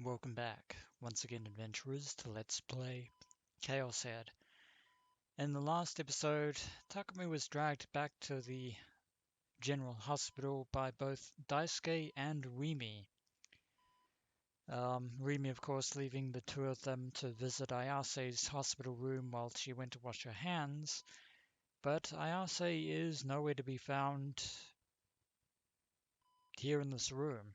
Welcome back, once again, adventurers, to Let's Play ChäoS. In the last episode, Takumi was dragged back to the general hospital by both Daisuke and Rimi. Rimi, of course, leaving the two of them to visit Ayase's hospital room while she went to wash her hands. But Ayase is nowhere to be found here in this room.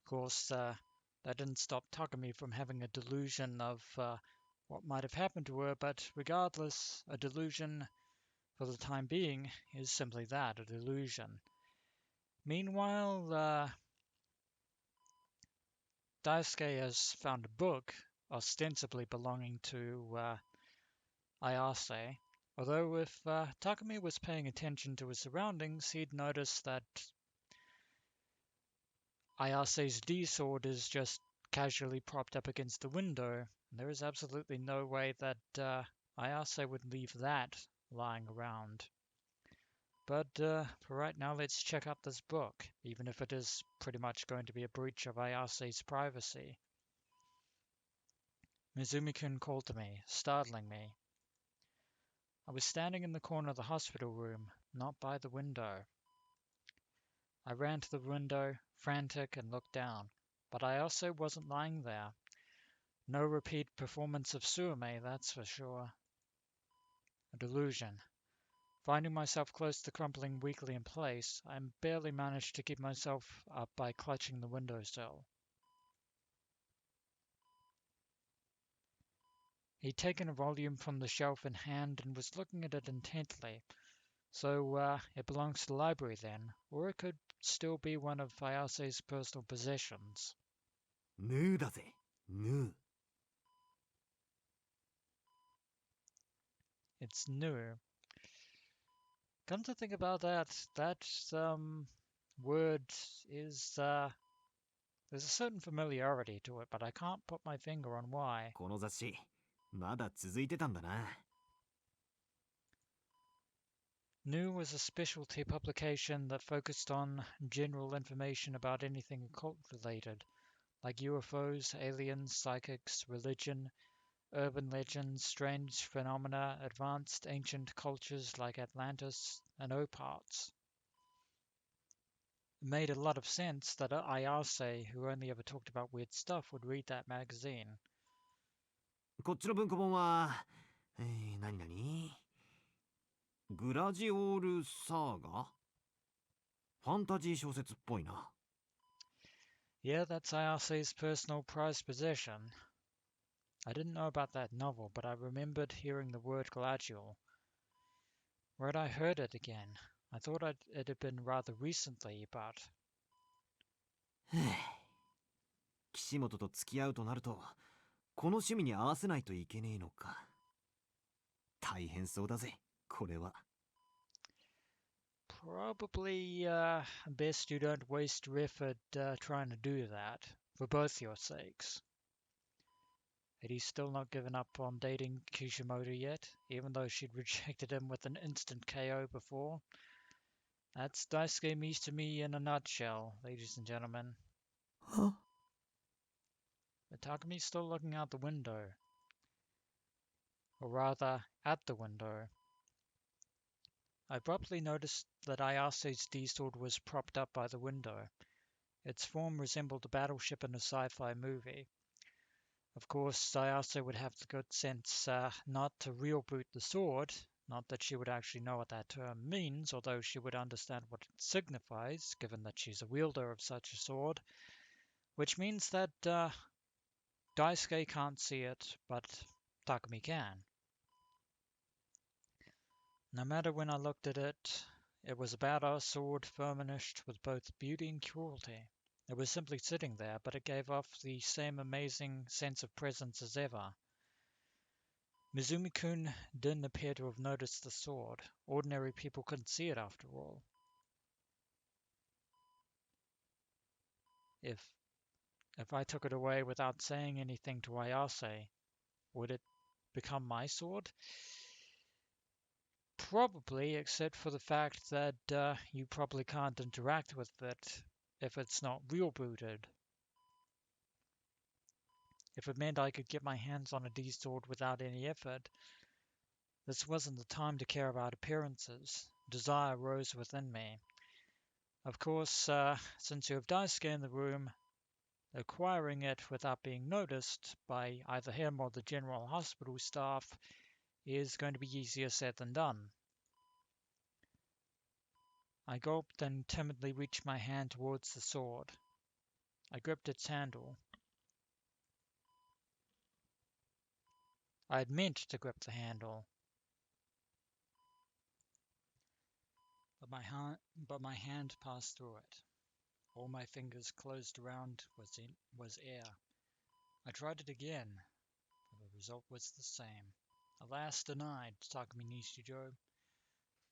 Of course, that didn't stop Takumi from having a delusion of what might have happened to her, but regardless, a delusion for the time being is simply that, a delusion. Meanwhile, Daisuke has found a book ostensibly belonging to Ayase, although if Takumi was paying attention to his surroundings, he'd notice that Ayase's D-sword is just casually propped up against the window. There is absolutely no way that Ayase would leave that lying around. But for right now, let's check out this book, even if it is pretty much going to be a breach of Ayase's privacy. Mizumi-kun called to me, startling me. I was standing in the corner of the hospital room, not by the window. I ran to the window, frantic, and looked down, but Ayase wasn't lying there. No repeat performance of Suame, that's for sure. A delusion. Finding myself close to crumpling weakly in place, I barely managed to keep myself up by clutching the windowsill. He'd taken a volume from the shelf in hand and was looking at it intently. So, it belongs to the library then, or it could still be one of Ayase's personal possessions. ヌーだぜ、ヌー。It's new. Come to think about that, that word is, there's a certain familiarity to it, but I can't put my finger on why. この雑誌、まだ続いてたんだな。New was a specialty publication that focused on general information about anything occult related, like UFOs, aliens, psychics, religion, urban legends, strange phenomena, advanced ancient cultures like Atlantis, and OPARTs. It made a lot of sense that Ayase, who only ever talked about weird stuff, would read that magazine. こっちの文庫本は、なになにグラジオールサーガファンタジー小説っぽいな。Yeah, that's Ayase's personal prized possession. I didn't know about that novel, but I remembered hearing the word glacial. Where'd I heard it again? I thought it had been rather recently, but... 岸本と付き合うとなると、この趣味に合わせないといけねえのか。大変そうだぜ、これは。Probably best you don't waste your effort trying to do that, for both your sakes. Had he still not given up on dating Kishimoto yet, even though she'd rejected him with an instant KO before? That's Daisuke Mizumi in a nutshell, ladies and gentlemen. Huh? But Takumi's still looking out the window. Or rather, at the window. I abruptly noticed that Ayase's D-sword was propped up by the window. Its form resembled a battleship in a sci-fi movie. Of course, Ayase would have the good sense not to real boot the sword, not that she would actually know what that term means, although she would understand what it signifies, given that she's a wielder of such a sword, which means that Daisuke can't see it, but Takumi can. No matter when I looked at it, it was a badass sword furnished with both beauty and cruelty. It was simply sitting there, but it gave off the same amazing sense of presence as ever. Mizumi-kun didn't appear to have noticed the sword. Ordinary people couldn't see it after all. If I took it away without saying anything to Ayase, would it become my sword? Probably, except for the fact that you probably can't interact with it if it's not real booted. If it meant I could get my hands on a D-sword without any effort, this wasn't the time to care about appearances. Desire rose within me. Of course, since you have Daisuke in the room, acquiring it without being noticed by either him or the general hospital staff is going to be easier said than done. I gulped and timidly reached my hand towards the sword. I gripped its handle. I had meant to grip the handle, but my hand passed through it. All my fingers closed around was air. I tried it again, but the result was the same. Alas, denied, Takumi Nishijo.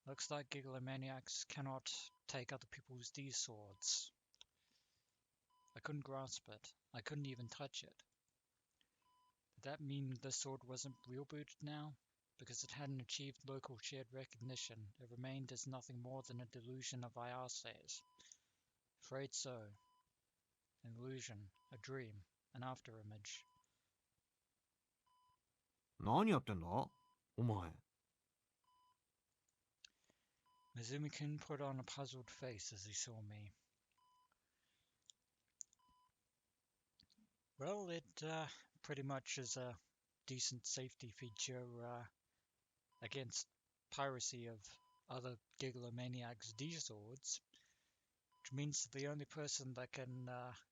Looks like gigalomaniacs cannot take other people's D-swords. I couldn't grasp it. I couldn't even touch it. Did that mean the sword wasn't real-booted now? Because it hadn't achieved local shared recognition, it remained as nothing more than a delusion of Ayase's. Afraid so. An illusion, a dream, an afterimage. 何やってんだお前。Mizumi-kun put on a puzzled face as he saw me. Well, it pretty much is a decent safety feature against piracy of other gigalomaniacs' D-swords, which means that the only person that can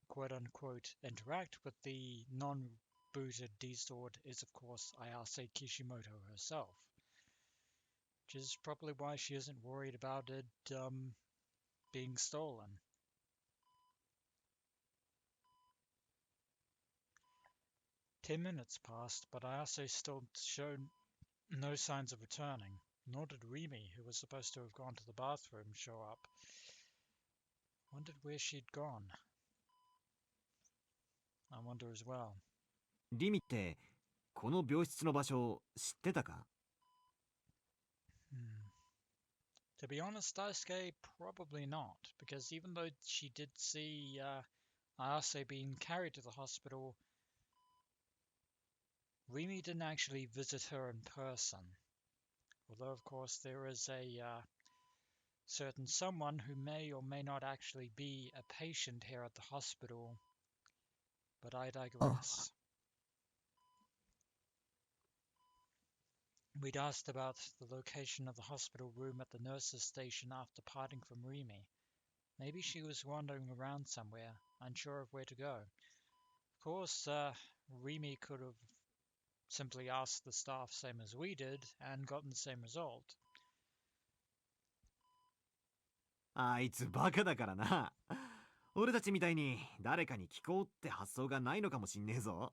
quote-unquote interact with the non-booted D-sword is, of course, Ayase Kishimoto herself, which is probably why she isn't worried about it being stolen. 10 minutes passed, but Ayase still showed no signs of returning, nor did Rimi, who was supposed to have gone to the bathroom, show up. Wondered where she'd gone. I wonder as well. リミってこの病室の場所知ってたか To be honest, Daisuke, probably not, because even though she did see Ayase being carried to the hospital, Rimi didn't actually visit her in person. Although, of course, there is a certain someone who may or may not actually be a patient here at the hospital, but I digress. We'd asked about the location of the hospital room at the nurse's station after parting from Rimi. Maybe she was wandering around somewhere, unsure of where to go. Of course, Rimi could have simply asked the staff same as we did and gotten the same result. あいつバカだからな。俺たちみたいに誰かに聞こうって発想がないのかもしんねえぞ。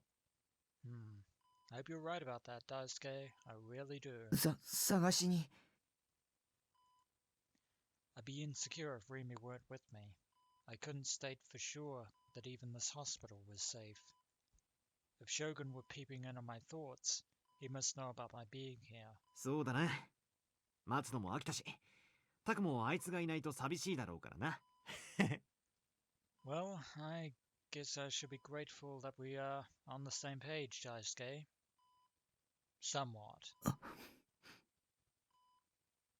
I hope you're right about that, Daisuke. I really do. 探しに。I'd be insecure if Rimi weren't with me. I couldn't state for sure that even this hospital was safe. If Shogun were peeping in on my thoughts, he must know about my being here. そうだな。待つのも飽きたし、タクもあいつがいないと寂しいだろうからな。Well, I guess I should be grateful that we are on the same page, Daisuke. Somewhat.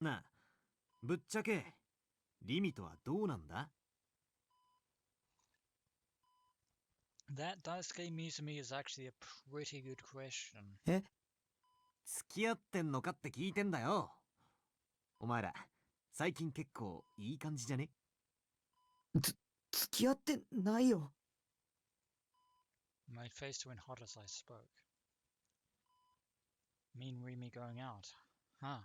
なあ、ぶっちゃけ、リミとはどうなんだ That, Daisuke Mizumi, is actually a pretty good question. 付き合ってんのかって聞いてんだよ。お前ら、最近結構いい感じじゃね付き合ってないよ。My face went hot as I spoke. Me and Rimi going out. Huh.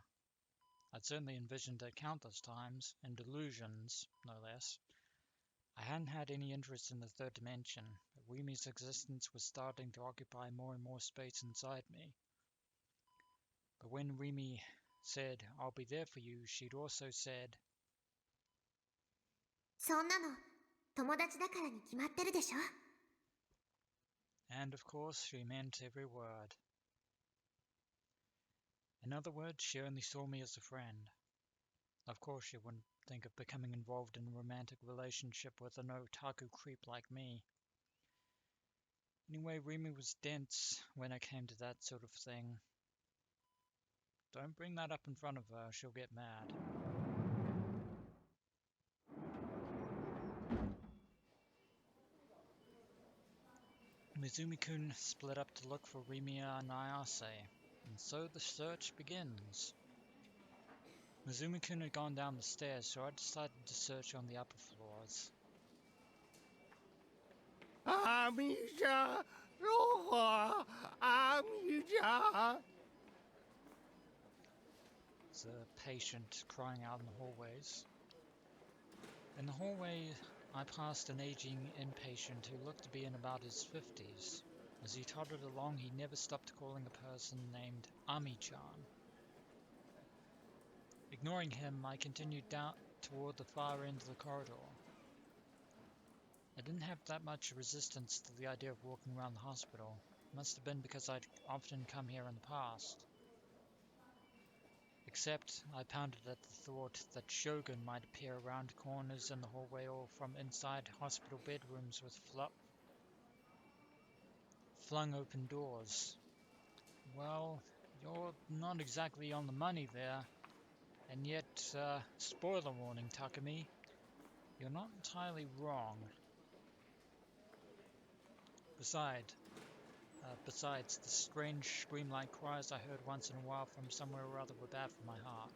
I'd certainly envisioned it countless times, in delusions, no less. I hadn't had any interest in the third dimension, but Rimi's existence was starting to occupy more and more space inside me. But when Rimi said, "I'll be there for you," she'd also said, そんなの友達だからに決まってるでしょ and of course she meant every word. In other words, she only saw me as a friend. Of course she wouldn't think of becoming involved in a romantic relationship with an otaku creep like me. Anyway, Rimi was dense when it came to that sort of thing. Don't bring that up in front of her, she'll get mad. Mizumi-kun split up to look for Rimi and Ayase, and so the search begins. Mizumi-kun had gone down the stairs, so I decided to search on the upper floors. Amisha! Roha! Amisha! There's a patient crying out in the hallways. In the hallway, I passed an aging inpatient who looked to be in about his 50s. As he tottered along, he never stopped calling a person named Ami-chan. Ignoring him, I continued down toward the far end of the corridor. I didn't have that much resistance to the idea of walking around the hospital. It must have been because I'd often come here in the past. Except I pounded at the thought that Shogun might appear around corners in the hallway or from inside hospital bedrooms with flung open doors. Well, you're not exactly on the money there. And yet, spoiler warning, Takumi, you're not entirely wrong. Besides, the strange scream-like cries I heard once in a while from somewhere or other were bad for my heart.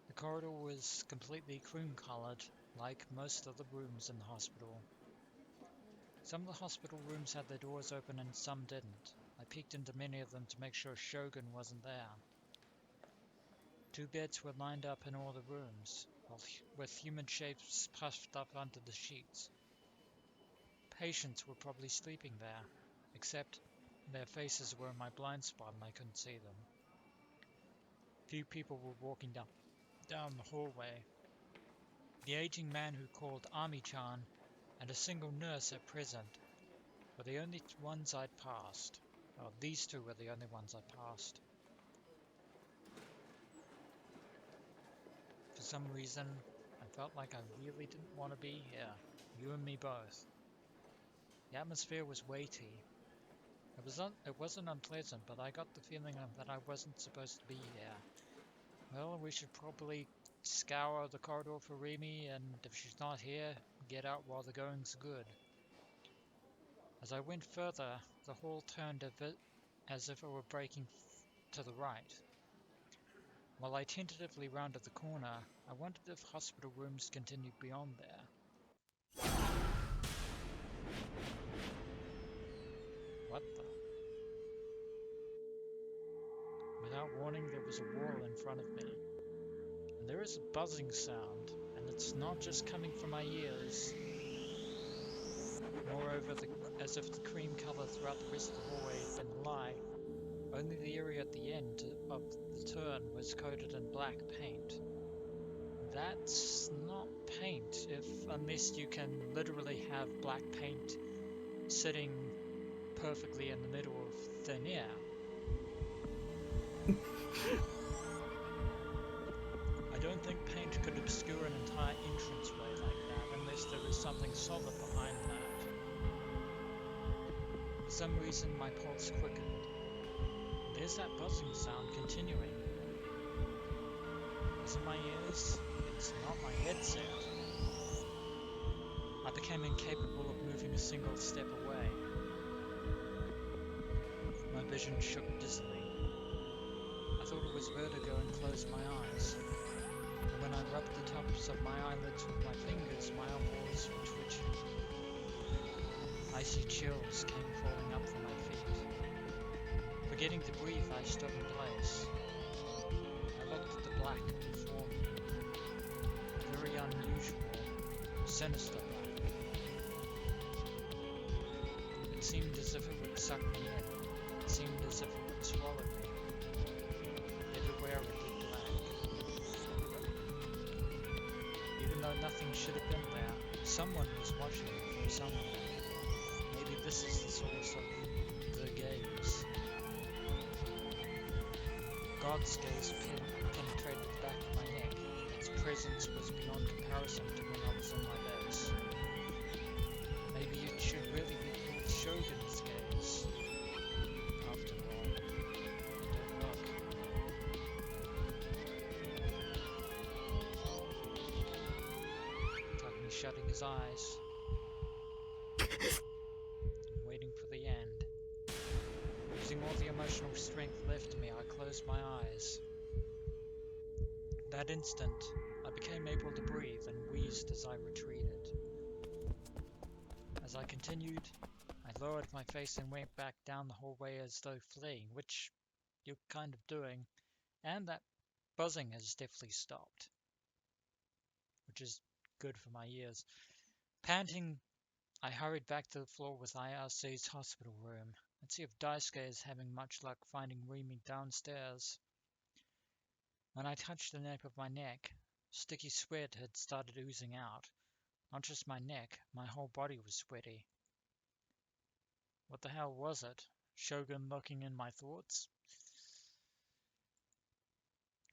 The corridor was completely cream-colored, like most of the rooms in the hospital. Some of the hospital rooms had their doors open and some didn't. I peeked into many of them to make sure Shogun wasn't there. 2 beds were lined up in all the rooms, with human shapes puffed up under the sheets. Patients were probably sleeping there, except their faces were in my blind spot and I couldn't see them. Few people were walking down the hallway. The aging man who called Ami-chan and a single nurse at present were the only ones I'd passed. Well, these 2 were the only ones I passed. For some reason, I felt like I really didn't want to be here. You and me both. The atmosphere was weighty. It wasn't unpleasant, but I got the feeling that I wasn't supposed to be here. Well, we should probably scour the corridor for Rimi, and if she's not here, get out while the going's good. As I went further, the hall turned as if it were breaking to the right. While I tentatively rounded the corner, I wondered if hospital rooms continued beyond there. What the? Without warning, there was a wall in front of me. And there is a buzzing sound, and it's not just coming from my ears. Moreover, as if the cream color throughout the rest of the hallway had been a lie, only the area at the end of the turn was coated in black paint. That's not paint, unless you can literally have black paint sitting perfectly in the middle of thin air. I don't think paint could obscure an entire entranceway like that unless there was something solid behind that. For some reason my pulse quickened. There's that buzzing sound continuing. Is it my ears? It's not my headset. I became incapable of moving a single step away. My vision shook dizzily. I thought it was vertigo and closed my eyes. And when I rubbed the tops of my eyelids with my fingers, my eyeballs were twitching. Icy chills came crawling up from my feet. Forgetting to breathe, I stood in place. I looked at the black before me. Very unusual, sinister black. It seemed as if it would suck me in. It seemed as if it would swallow me. Everywhere it did black. Even though nothing should have been there, someone was watching me from somewhere. Maybe this is the source of the gaze. God's gaze penetrated the back of my neck. Its presence was beyond comparison to when I was in my base. Maybe it should really be called shutting his eyes and waiting for the end. Using all the emotional strength left to me, I closed my eyes. That instant, I became able to breathe and wheezed as I retreated. As I continued, I lowered my face and went back down the hallway as though fleeing, which you're kind of doing, and that buzzing has definitely stopped, which is good for my ears. Panting, I hurried back to the floor with Ayase's hospital room and see if Daisuke is having much luck finding Rimi downstairs. When I touched the nape of my neck, sticky sweat had started oozing out. Not just my neck, my whole body was sweaty. What the hell was it? Shogun looking in my thoughts?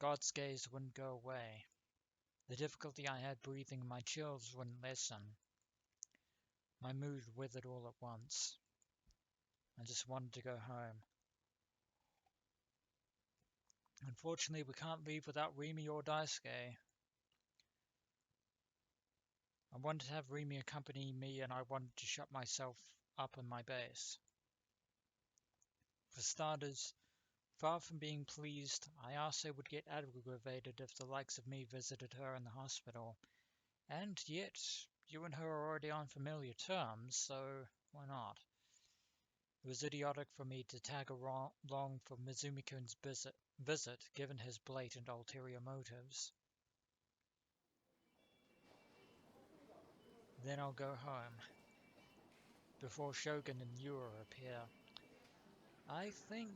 God's gaze wouldn't go away. The difficulty I had breathing and my chills wouldn't lessen. My mood withered all at once. I just wanted to go home. Unfortunately, we can't leave without Rimi or Daisuke. I wanted to have Rimi accompany me and I wanted to shut myself up in my base. For starters, far from being pleased, Ayase would get aggravated if the likes of me visited her in the hospital. And yet, you and her are already on familiar terms, so why not? It was idiotic for me to tag along for Mizumi-kun's visit, given his blatant ulterior motives. Then I'll go home, before Shogun and Yua appear. I think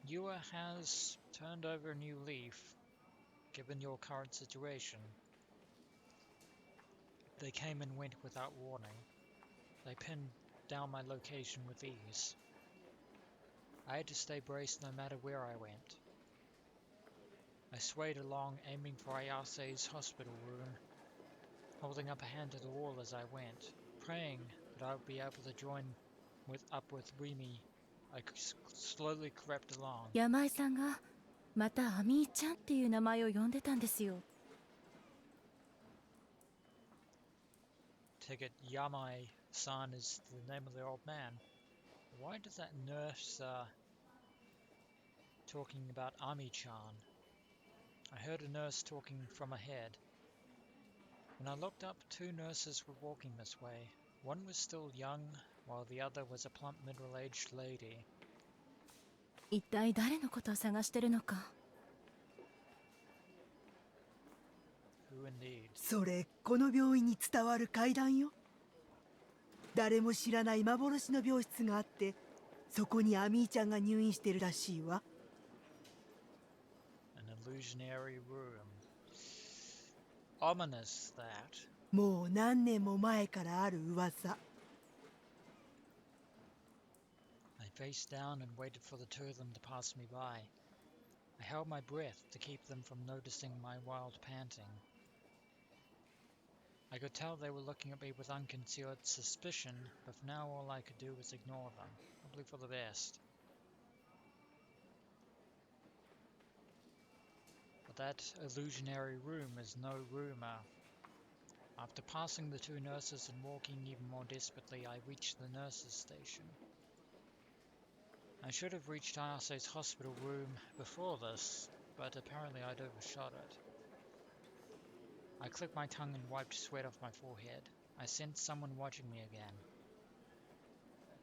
Yua has turned over a new leaf, given your current situation. They came and went without warning. They pinned down my location with ease. I had to stay braced no matter where I went. I swayed along, aiming for Ayase's hospital room, holding up a hand to the wall as I went, praying that I would be able to join up with Rimi. I slowly crept along. 山井さんがまたアミーちゃんっていう名前を呼んでたんですよ。 Take it Yamai-san is the name of the old man. Why does that nurse talking about Ami-chan? I heard a nurse talking from ahead. When I looked up, two nurses were walking this way. One was still young, while the other was a plump middle-aged lady. 一体誰のことを探してるのか。 Who indeed? それこの病院に伝わる怪談よ。誰も知らない幻の病室があって、そこにアミーちゃんが入院してるらしいわ。 An illusionary room. Ominous, that. もう何年も前からある噂。 I faced down and waited for the two of them to pass me by. I held my breath to keep them from noticing my wild panting. I could tell they were looking at me with unconcealed suspicion, but for now all I could do was ignore them, probably for the best. But that illusionary room is no rumor. After passing the two nurses and walking even more desperately, I reached the nurses' station. I should have reached Ayase's hospital room before this, but apparently I'd overshot it. I clicked my tongue and wiped sweat off my forehead. I sensed someone watching me again.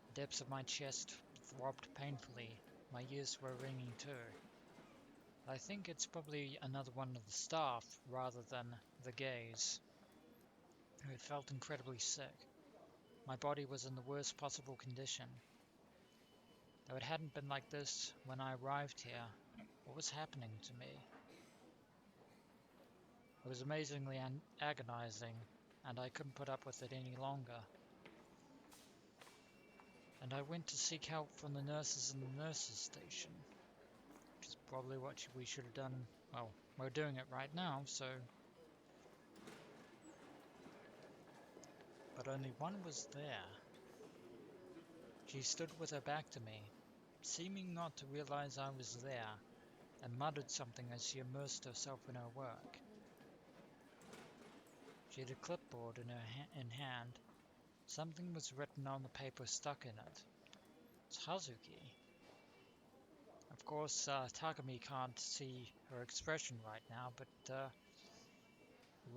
The depths of my chest throbbed painfully. My ears were ringing too. I think it's probably another one of the staff rather than the gaze, who had felt incredibly sick. My body was in the worst possible condition. Though it hadn't been like this when I arrived here, what was happening to me? It was amazingly agonizing, and I couldn't put up with it any longer. And I went to seek help from the nurses in the nurses' station, which is probably what we should have done. Well, we're doing it right now, so... But only one was there. She stood with her back to me, seeming not to realize I was there, and muttered something as she immersed herself in her work. She had a clipboard in hand. Something was written on the paper stuck in it. It's Hazuki. Of course, Takumi can't see her expression right now, but her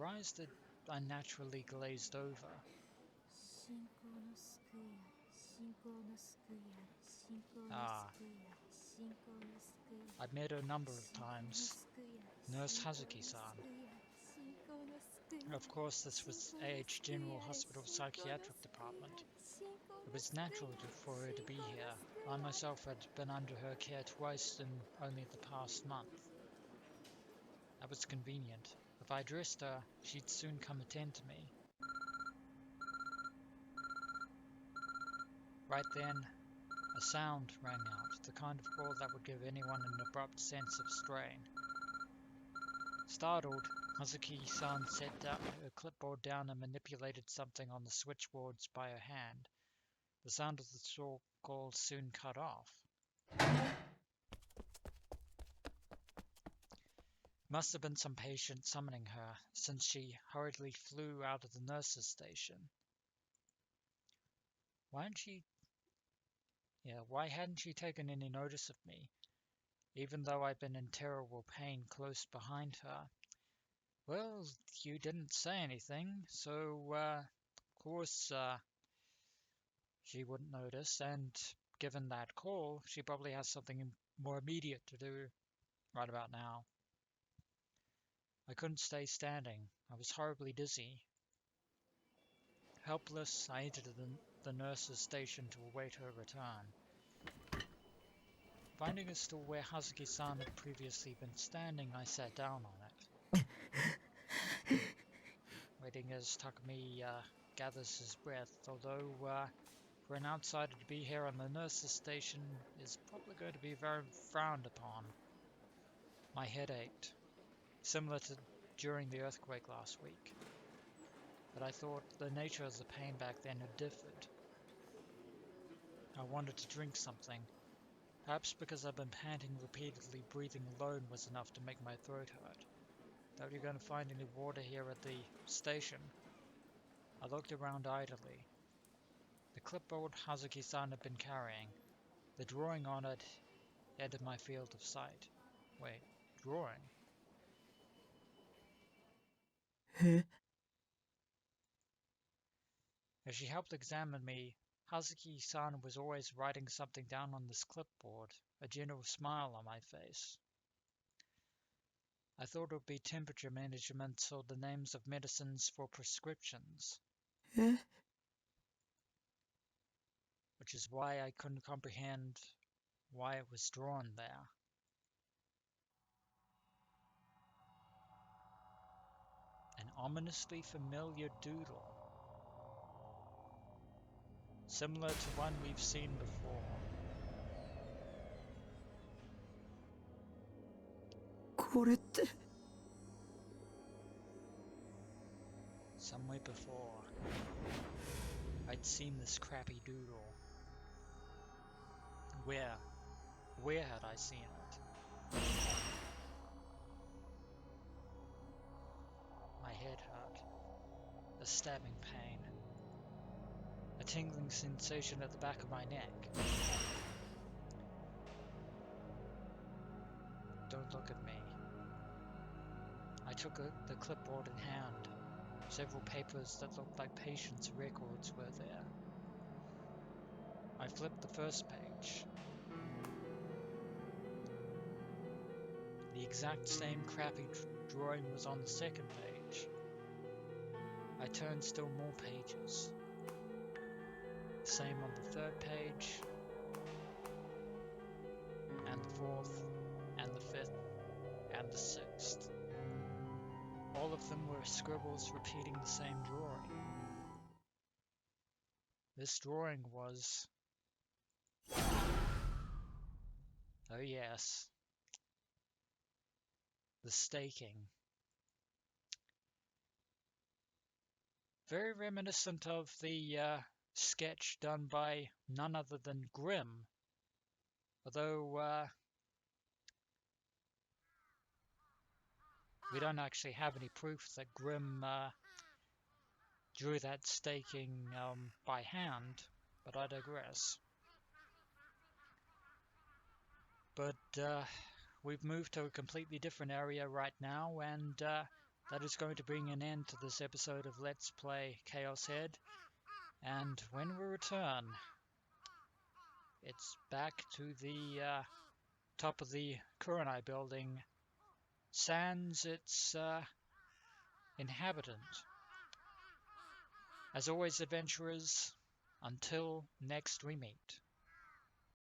eyes that unnaturally glazed over. Ah, I'd met her a number of times. Nurse Hazuki-san. Of course, this was AH General Hospital Psychiatric Department. It was natural for her to be here. I myself had been under her care twice in only the past month. That was convenient. If I addressed her, she'd soon come attend to me. Right then, a sound rang out, the kind of call that would give anyone an abrupt sense of strain. Startled, Hazuki-san set her clipboard down and manipulated something on the switchboards by her hand. The sound of the call soon cut off. Must have been some patient summoning her, since she hurriedly flew out of the nurse's station. Why hadn't she taken any notice of me, even though I'd been in terrible pain close behind her? Well, you didn't say anything, so, of course, she wouldn't notice, and given that call, she probably has something more immediate to do right about now. I couldn't stay standing. I was horribly dizzy. Helpless, I entered the nurse's station to await her return. Finding a stool where Hazuki-san had previously been standing, I sat down on it, waiting as Takumi gathers his breath, although for an outsider to be here on the nurse's station is probably going to be very frowned upon. My head ached, similar to during the earthquake last week, but I thought the nature of the pain back then had differed. I wanted to drink something. Perhaps because I've been panting repeatedly, breathing alone was enough to make my throat hurt. Doubt you're going to find any water here at the station. I looked around idly. The clipboard Hazuki-san had been carrying. The drawing on it entered my field of sight. Wait, drawing? As she helped examine me, Hazuki-san was always writing something down on this clipboard, a general smile on my face. I thought it would be temperature management or the names of medicines for prescriptions. Which is why I couldn't comprehend why it was drawn there. An ominously familiar doodle. Similar to one we've seen before. これって Somewhere before, I'd seen this crappy doodle. Where had I seen it? My head hurt. A stabbing pain. A tingling sensation at the back of my neck. Don't look at me. I took the clipboard in hand. Several papers that looked like patients' records were there. I flipped the first page. The exact same crappy drawing was on the second page. I turned still more pages. Same on the third page, and the fourth, and the fifth, and the sixth. All of them were scribbles repeating the same drawing. This drawing was... oh yes. The staking. Very reminiscent of the sketch done by none other than Grimm. Although we don't actually have any proof that Grimm drew that staking by hand, but I digress. But we've moved to a completely different area right now, and that is going to bring an end to this episode of Let's Play ChäoS Head. And when we return, it's back to the top of the Kurenai building, sans its inhabitant. As always, adventurers, until next we meet.